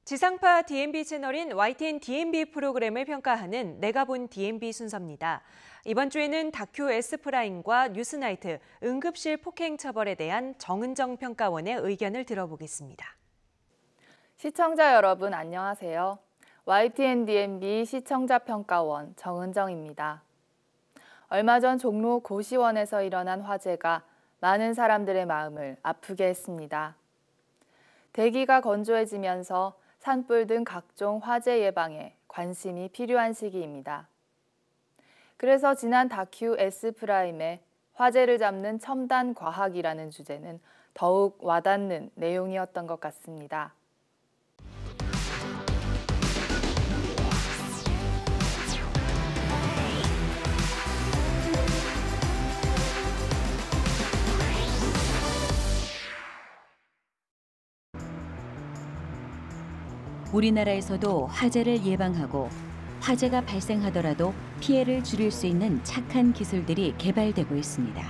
지상파 DMB 채널인 YTN DMB 프로그램을 평가하는 내가 본 DMB 순서입니다. 이번 주에는 다큐 S프라임과 뉴스나이트, 응급실 폭행 처벌에 대한 정은정 평가원의 의견을 들어보겠습니다. 시청자 여러분 안녕하세요. YTN DMB 시청자 평가원 정은정입니다. 얼마 전 종로 고시원에서 일어난 화재가 많은 사람들의 마음을 아프게 했습니다. 대기가 건조해지면서 산불 등 각종 화재 예방에 관심이 필요한 시기입니다. 그래서 지난 다큐 S프라임의 화재를 잡는 첨단 과학이라는 주제는 더욱 와닿는 내용이었던 것 같습니다. 우리나라에서도 화재를 예방하고 화재가 발생하더라도 피해를 줄일 수 있는 착한 기술들이 개발되고 있습니다.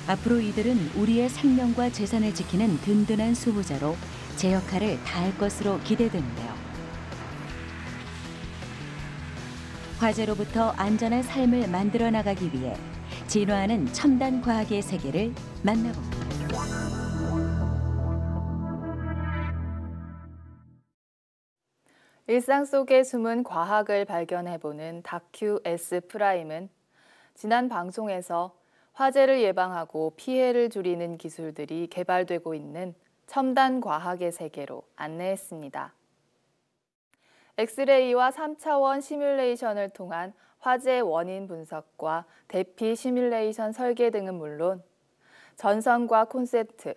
앞으로 이들은 우리의 생명과 재산을 지키는 든든한 수호자로 제 역할을 다할 것으로 기대되는데요. 화재로부터 안전한 삶을 만들어 나가기 위해 진화하는 첨단 과학의 세계를 만나봅니다. 일상 속에 숨은 과학을 발견해보는 다큐 S프라임은 지난 방송에서 화재를 예방하고 피해를 줄이는 기술들이 개발되고 있는 첨단 과학의 세계로 안내했습니다. 엑스레이와 3차원 시뮬레이션을 통한 화재 원인 분석과 대피 시뮬레이션 설계 등은 물론 전선과 콘센트,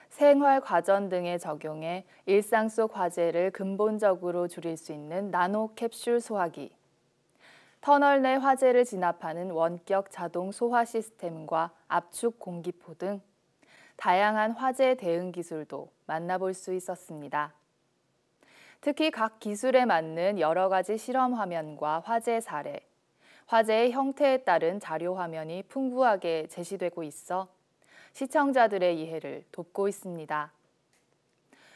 생활 과전 등에 적용해 일상 속 화재를 근본적으로 줄일 수 있는 나노 캡슐 소화기, 터널 내 화재를 진압하는 원격 자동 소화 시스템과 압축 공기포 등 다양한 화재 대응 기술도 만나볼 수 있었습니다. 특히 각 기술에 맞는 여러 가지 실험 화면과 화재 사례, 화재의 형태에 따른 자료 화면이 풍부하게 제시되고 있어 시청자들의 이해를 돕고 있습니다.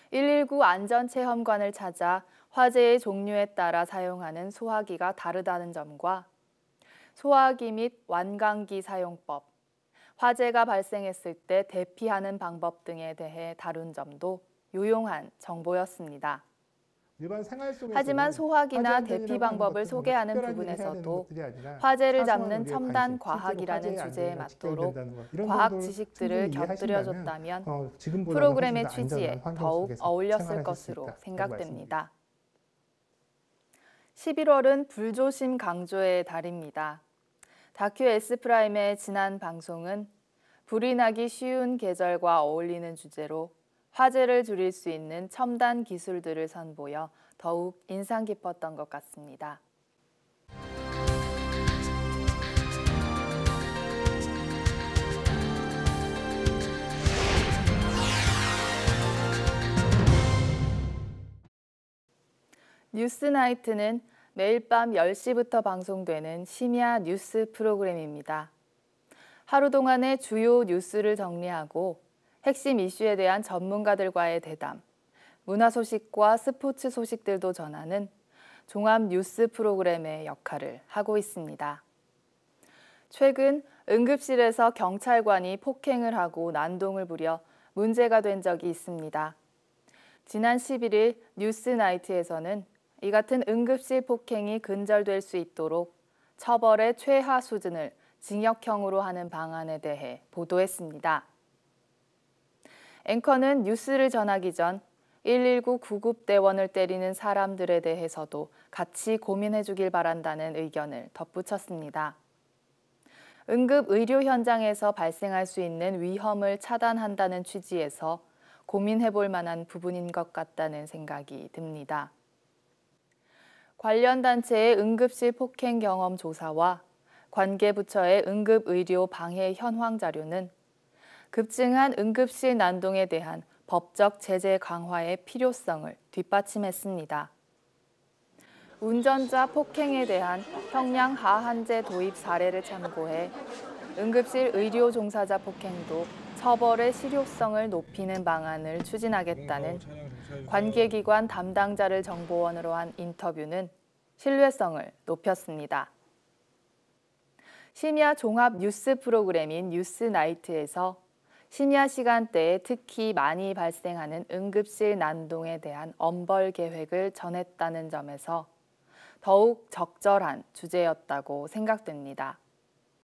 119 안전체험관을 찾아 화재의 종류에 따라 사용하는 소화기가 다르다는 점과 소화기 및 완강기 사용법, 화재가 발생했을 때 대피하는 방법 등에 대해 다룬 점도 유용한 정보였습니다. 하지만 소화기나 대피 방법을 소개하는 부분에서도 화재를 잡는 첨단 과학이라는 주제에 맞도록 과학 지식들을 곁들여줬다면 프로그램의 취지에 더욱 어울렸을 것으로 생각됩니다. 11월은 불조심 강조의 달입니다. 다큐 S프라임의 지난 방송은 불이 나기 쉬운 계절과 어울리는 주제로 화재를 줄일 수 있는 첨단 기술들을 선보여 더욱 인상 깊었던 것 같습니다. 뉴스나이트는 매일 밤 10시부터 방송되는 심야 뉴스 프로그램입니다. 하루 동안의 주요 뉴스를 정리하고 핵심 이슈에 대한 전문가들과의 대담, 문화 소식과 스포츠 소식들도 전하는 종합 뉴스 프로그램의 역할을 하고 있습니다. 최근 응급실에서 경찰관이 폭행을 하고 난동을 부려 문제가 된 적이 있습니다. 지난 11일 뉴스나이트에서는 이 같은 응급실 폭행이 근절될 수 있도록 처벌의 최하 수준을 징역형으로 하는 방안에 대해 보도했습니다. 앵커는 뉴스를 전하기 전 119 구급대원을 때리는 사람들에 대해서도 같이 고민해 주길 바란다는 의견을 덧붙였습니다. 응급 의료 현장에서 발생할 수 있는 위험을 차단한다는 취지에서 고민해 볼 만한 부분인 것 같다는 생각이 듭니다. 관련 단체의 응급실 폭행 경험 조사와 관계 부처의 응급 의료 방해 현황 자료는 급증한 응급실 난동에 대한 법적 제재 강화의 필요성을 뒷받침했습니다. 운전자 폭행에 대한 형량 하한제 도입 사례를 참고해 응급실 의료 종사자 폭행도 처벌의 실효성을 높이는 방안을 추진하겠다는 관계기관 담당자를 정보원으로 한 인터뷰는 신뢰성을 높였습니다. 심야 종합 뉴스 프로그램인 뉴스나이트에서 심야 시간대에 특히 많이 발생하는 응급실 난동에 대한 엄벌 계획을 전했다는 점에서 더욱 적절한 주제였다고 생각됩니다.